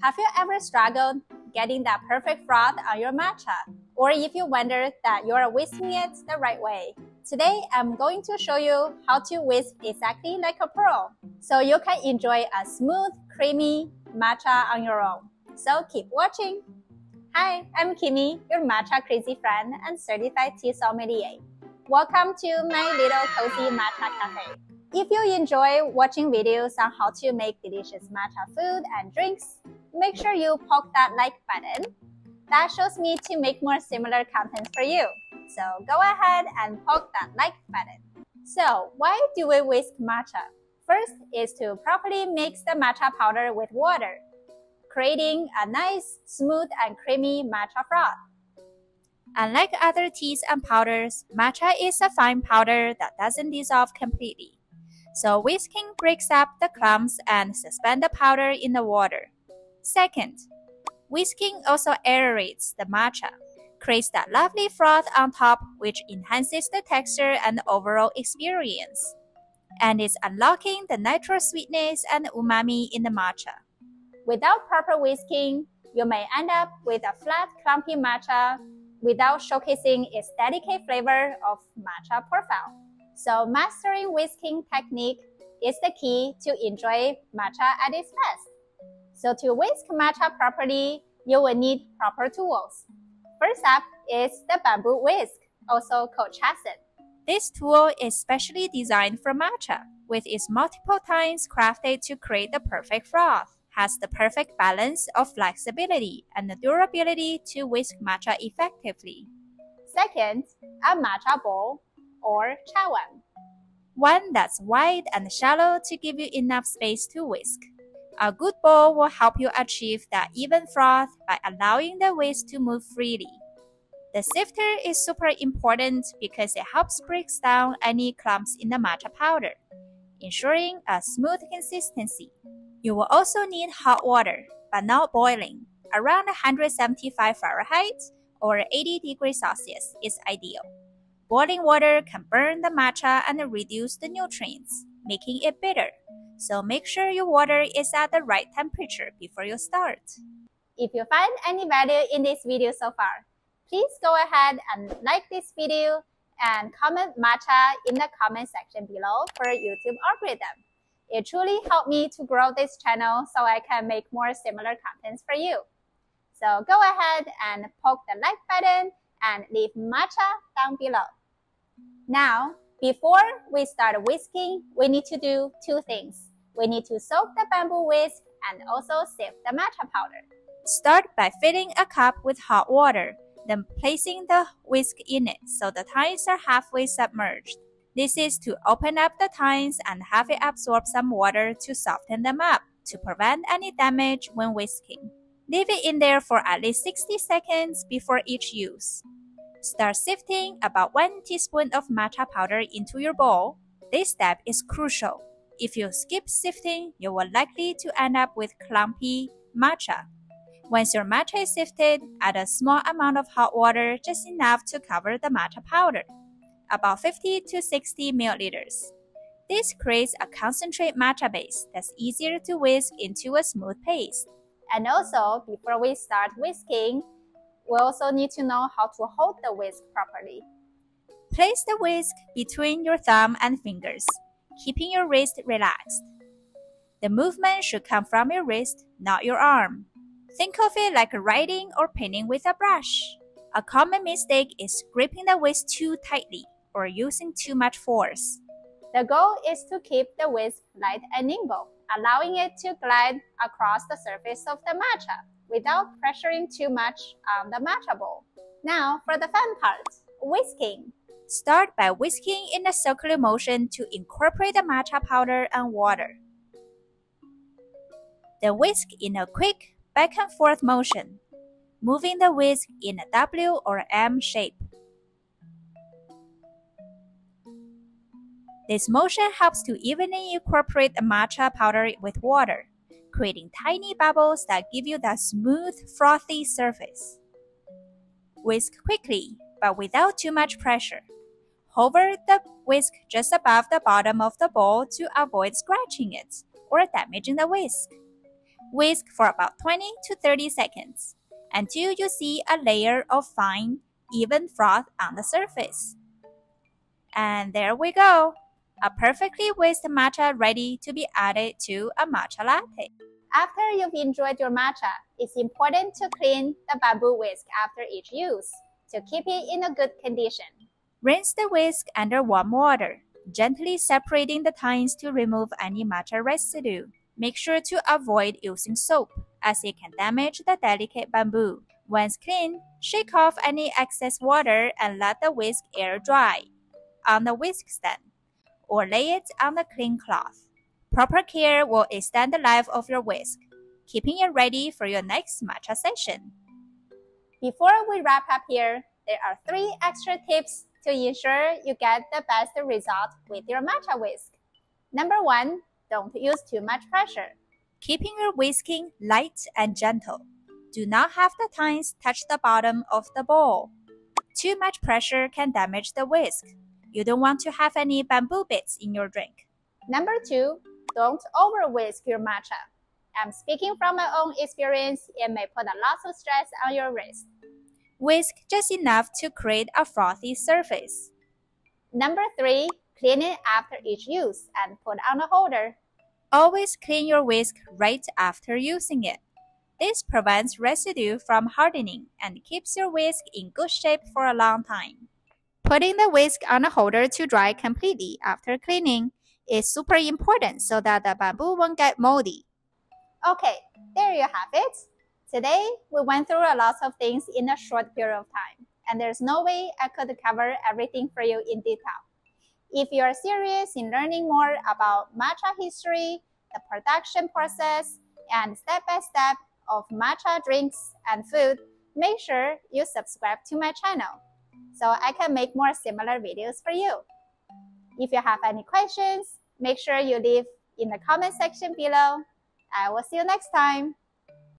Have you ever struggled getting that perfect froth on your matcha? Or if you wonder that you're whisking it the right way? Today, I'm going to show you how to whisk exactly like a pro, so you can enjoy a smooth, creamy matcha on your own. So keep watching! Hi, I'm Kimmy, your matcha crazy friend and certified tea sommelier. Welcome to my little cozy matcha cafe. If you enjoy watching videos on how to make delicious matcha food and drinks, make sure you poke that like button. That shows me to make more similar content for you. So go ahead and poke that like button. So why do we whisk matcha? First is to properly mix the matcha powder with water, creating a nice, smooth, and creamy matcha froth. Unlike other teas and powders, matcha is a fine powder that doesn't dissolve completely. So whisking breaks up the clumps and suspends the powder in the water. Second, whisking also aerates the matcha, creates that lovely froth on top which enhances the texture and overall experience. And it's unlocking the natural sweetness and umami in the matcha. Without proper whisking, you may end up with a flat, clumpy matcha without showcasing its delicate flavor of matcha profile. So mastering whisking technique is the key to enjoy matcha at its best. So to whisk matcha properly, you will need proper tools. First up is the bamboo whisk, also called chassis. This tool is specially designed for matcha, with its multiple tines crafted to create the perfect froth, has the perfect balance of flexibility and the durability to whisk matcha effectively. Second, a matcha bowl or chawan. One that's wide and shallow to give you enough space to whisk. A good bowl will help you achieve that even froth by allowing the whisk to move freely. The sifter is super important because it helps break down any clumps in the matcha powder, ensuring a smooth consistency. You will also need hot water, but not boiling. Around 175 Fahrenheit or 80 degrees Celsius is ideal. Boiling water can burn the matcha and reduce the nutrients, making it bitter. So make sure your water is at the right temperature before you start. If you find any value in this video so far, please go ahead and like this video and comment matcha in the comment section below for YouTube algorithm. It truly helped me to grow this channel so I can make more similar contents for you. So go ahead and poke the like button and leave matcha down below. Now, before we start whisking, we need to do two things. We need to soak the bamboo whisk and also sift the matcha powder. Start by filling a cup with hot water, then placing the whisk in it so the tines are halfway submerged. This is to open up the tines and have it absorb some water to soften them up to prevent any damage when whisking. Leave it in there for at least 60 seconds before each use. Start sifting about 1 teaspoon of matcha powder into your bowl. This step is crucial. If you skip sifting, you will likely to end up with clumpy matcha. Once your matcha is sifted, add a small amount of hot water, just enough to cover the matcha powder, about 50 to 60 milliliters. This creates a concentrate matcha base that's easier to whisk into a smooth paste. And also, before we start whisking, we also need to know how to hold the whisk properly. Place the whisk between your thumb and fingers, keeping your wrist relaxed. The movement should come from your wrist, not your arm. Think of it like writing or painting with a brush. A common mistake is gripping the whisk too tightly or using too much force. The goal is to keep the whisk light and nimble, allowing it to glide across the surface of the matcha without pressuring too much on the matcha bowl. Now for the fun part, whisking. Start by whisking in a circular motion to incorporate the matcha powder and water. Then whisk in a quick back and forth motion, moving the whisk in a W or M shape. This motion helps to evenly incorporate the matcha powder with water, creating tiny bubbles that give you that smooth, frothy surface. Whisk quickly, but without too much pressure. Hover the whisk just above the bottom of the bowl to avoid scratching it or damaging the whisk. Whisk for about 20 to 30 seconds until you see a layer of fine, even froth on the surface. And there we go! A perfectly whisked matcha ready to be added to a matcha latte. After you've enjoyed your matcha, it's important to clean the bamboo whisk after each use to keep it in a good condition. Rinse the whisk under warm water, gently separating the tines to remove any matcha residue. Make sure to avoid using soap, as it can damage the delicate bamboo. Once clean, shake off any excess water and let the whisk air dry on the whisk stand, or lay it on a clean cloth. Proper care will extend the life of your whisk, keeping it ready for your next matcha session. Before we wrap up here, there are 3 extra tips to ensure you get the best result with your matcha whisk. Number 1, don't use too much pressure. Keeping your whisking light and gentle. Do not have the tines touch the bottom of the bowl. Too much pressure can damage the whisk. You don't want to have any bamboo bits in your drink. Number 2, don't over-whisk your matcha. I'm speaking from my own experience, it may put a lot of stress on your wrist. Whisk just enough to create a frothy surface. Number 3, clean it after each use and put on a holder. Always clean your whisk right after using it. This prevents residue from hardening and keeps your whisk in good shape for a long time. Putting the whisk on a holder to dry completely after cleaning is super important so that the bamboo won't get moldy. Okay, there you have it. Today, we went through a lot of things in a short period of time, and there's no way I could cover everything for you in detail. If you are serious in learning more about matcha history, the production process, and step-by-step of matcha drinks and food, make sure you subscribe to my channel so I can make more similar videos for you. If you have any questions, make sure you leave in the comment section below. I will see you next time.